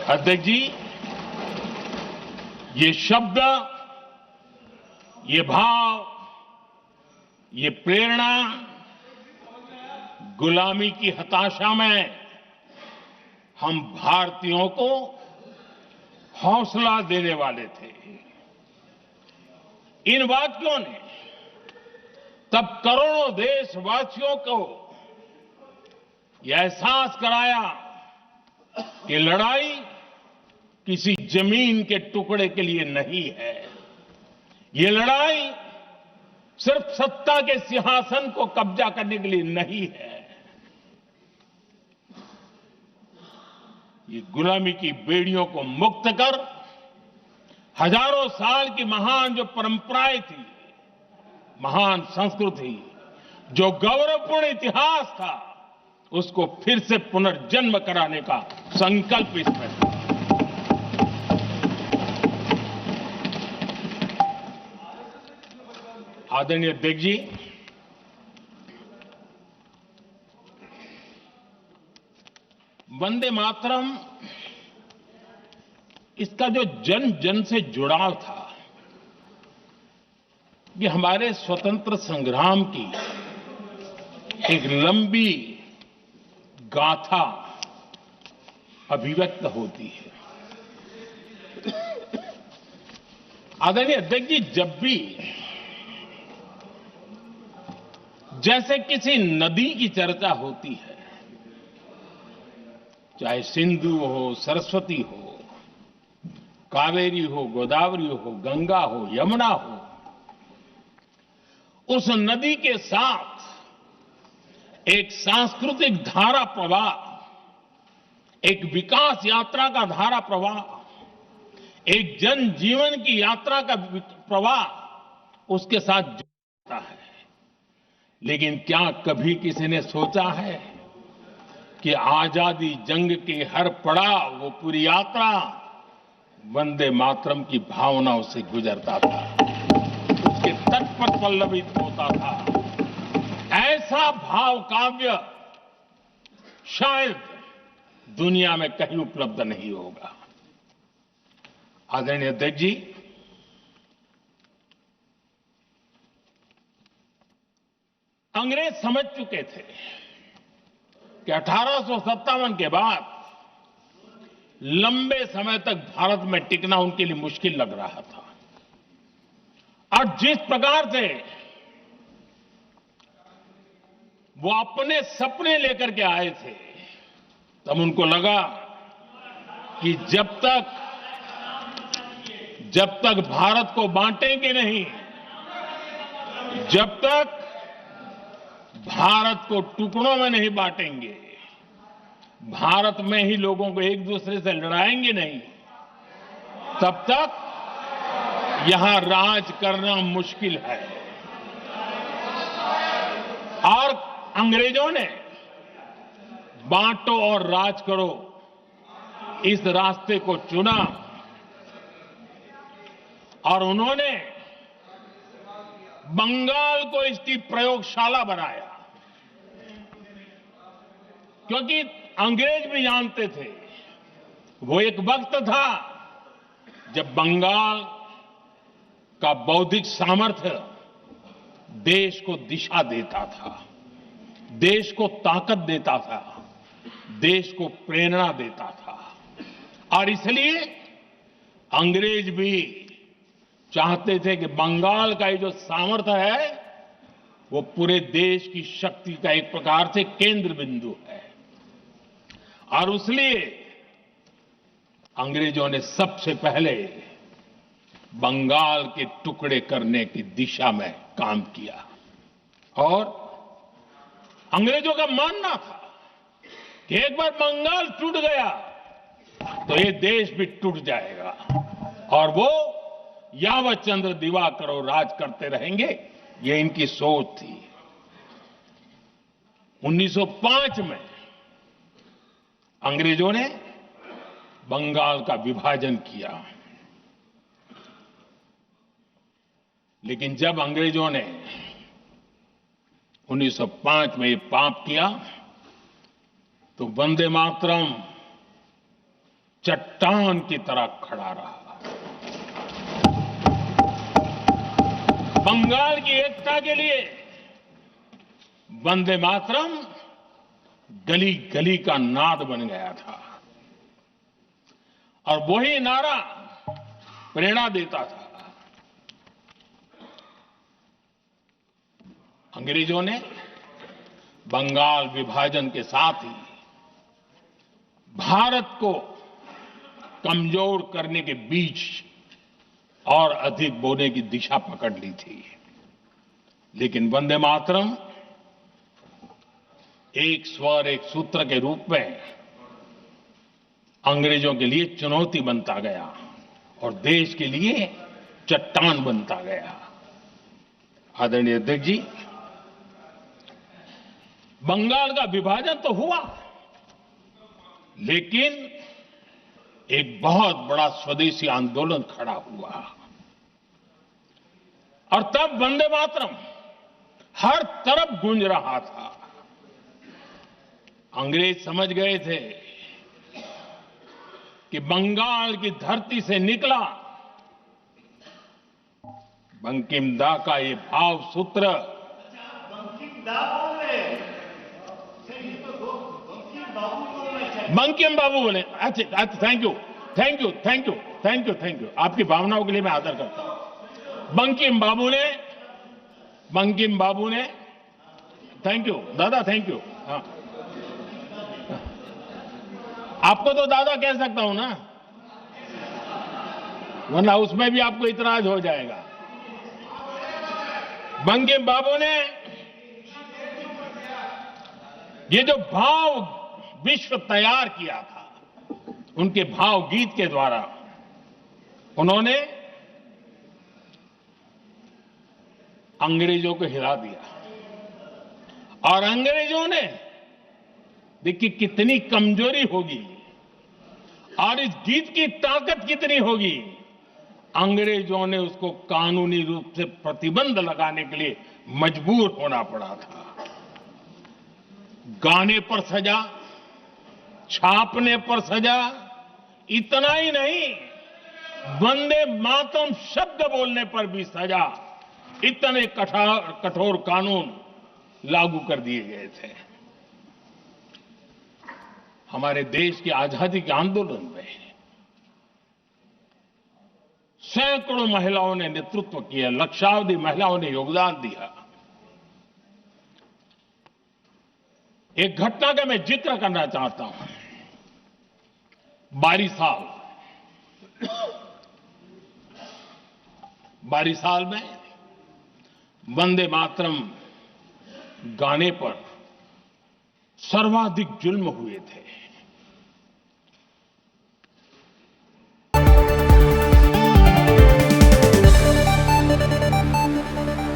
अध्यक्ष जी, ये शब्द, ये भाव, ये प्रेरणा गुलामी की हताशा में हम भारतीयों को हौसला देने वाले थे। इन वाक्यों ने तब करोड़ों देशवासियों को यह एहसास कराया कि लड़ाई किसी जमीन के टुकड़े के लिए नहीं है। ये लड़ाई सिर्फ सत्ता के सिंहासन को कब्जा करने के लिए नहीं है। ये गुलामी की बेड़ियों को मुक्त कर हजारों साल की महान जो परंपराएं थी, महान संस्कृति, जो गौरवपूर्ण इतिहास था, उसको फिर से पुनर्जन्म कराने का संकल्प इसमें था। आदरणीय अध्यक्ष जी, वंदे मातरम, इसका जो जन जन से जुड़ाव था, ये हमारे स्वतंत्र संग्राम की एक लंबी गाथा अभिव्यक्त होती है। आदरणीय अध्यक्ष जी, जब भी जैसे किसी नदी की चर्चा होती है, चाहे सिंधु हो, सरस्वती हो, कावेरी हो, गोदावरी हो, गंगा हो, यमुना हो, उस नदी के साथ एक सांस्कृतिक धारा प्रवाह, एक विकास यात्रा का धारा प्रवाह, एक जन जीवन की यात्रा का प्रवाह उसके साथ जुड़ता है। लेकिन क्या कभी किसी ने सोचा है कि आजादी जंग के हर पड़ाव, वो पूरी यात्रा वंदे मातरम की भावनाओं से गुजरता था, उसके तट पर पल्लवित होता था। ऐसा भाव काव्य शायद दुनिया में कहीं उपलब्ध नहीं होगा। आदरणीय अध्यक्ष जी, अंग्रेज समझ चुके थे कि 1857 के बाद लंबे समय तक भारत में टिकना उनके लिए मुश्किल लग रहा था। और जिस प्रकार से वो अपने सपने लेकर के आए थे, तब उनको लगा कि जब तक भारत को बांटेंगे नहीं, जब तक भारत को टुकड़ों में नहीं बांटेंगे, भारत में ही लोगों को एक दूसरे से लड़ाएंगे नहीं, तब तक यहां राज करना मुश्किल है। और अंग्रेजों ने बांटो और राज करो इस रास्ते को चुना और उन्होंने बंगाल को इसकी प्रयोगशाला बनाया। क्योंकि अंग्रेज भी जानते थे, वो एक वक्त था जब बंगाल का बौद्धिक सामर्थ्य देश को दिशा देता था, देश को ताकत देता था, देश को प्रेरणा देता था। और इसलिए अंग्रेज भी चाहते थे कि बंगाल का ये जो सामर्थ्य है, वो पूरे देश की शक्ति का एक प्रकार से केंद्र बिंदु है। और इसलिए अंग्रेजों ने सबसे पहले बंगाल के टुकड़े करने की दिशा में काम किया। और अंग्रेजों का मानना था कि एक बार बंगाल टूट गया तो ये देश भी टूट जाएगा और वो यावत चंद्र दिवाकरो राज करते रहेंगे, ये इनकी सोच थी। 1905 में अंग्रेजों ने बंगाल का विभाजन किया। लेकिन जब अंग्रेजों ने 1905 में ये पाप किया, तो वंदे मातरम चट्टान की तरह खड़ा रहा। बंगाल की एकता के लिए वंदे मातरम गली गली का नाद बन गया था और वही नारा प्रेरणा देता था। अंग्रेजों ने बंगाल विभाजन के साथ ही भारत को कमजोर करने के बीच और अधिक बोने की दिशा पकड़ ली थी, लेकिन वंदे मातरम एक स्वर एक सूत्र के रूप में अंग्रेजों के लिए चुनौती बनता गया और देश के लिए चट्टान बनता गया। आदरणीय अध्यक्ष जी, बंगाल का विभाजन तो हुआ, लेकिन एक बहुत बड़ा स्वदेशी आंदोलन खड़ा हुआ और तब वंदे मातरम हर तरफ गूंज रहा था। अंग्रेज समझ गए थे कि बंगाल की धरती से निकला बंकिम दा का ये भाव सूत्र बंकिम बाबू बोले। अच्छा, thank you thank you thank you thank you thank you, आपकी भावनाओं के लिए मैं आदर करता हूं। बंकिम बाबू ने थैंक यू दादा, थैंक यू। हाँ, आपको तो दादा कह सकता हूं ना, वरना उसमें भी आपको इतराज हो जाएगा। बंकिम बाबू ने ये जो भाव विश्व तैयार किया था, उनके भाव गीत के द्वारा उन्होंने अंग्रेजों को हिला दिया और अंग्रेजों ने देखिए कितनी कमजोरी होगी और इस गीत की ताकत कितनी होगी। अंग्रेजों ने उसको कानूनी रूप से प्रतिबंध लगाने के लिए मजबूर होना पड़ा था। गाने पर सजा, छापने पर सजा, इतना ही नहीं, वंदे मातरम शब्द बोलने पर भी सजा। इतने कठोर कानून लागू कर दिए गए थे। हमारे देश की आजादी के आंदोलन में सैकड़ों महिलाओं ने नेतृत्व किया, लक्षावधि महिलाओं ने योगदान दिया। एक घटना का मैं जिक्र करना चाहता हूं। 22 साल में वंदे मातरम गाने पर सर्वाधिक जुल्म हुए थे।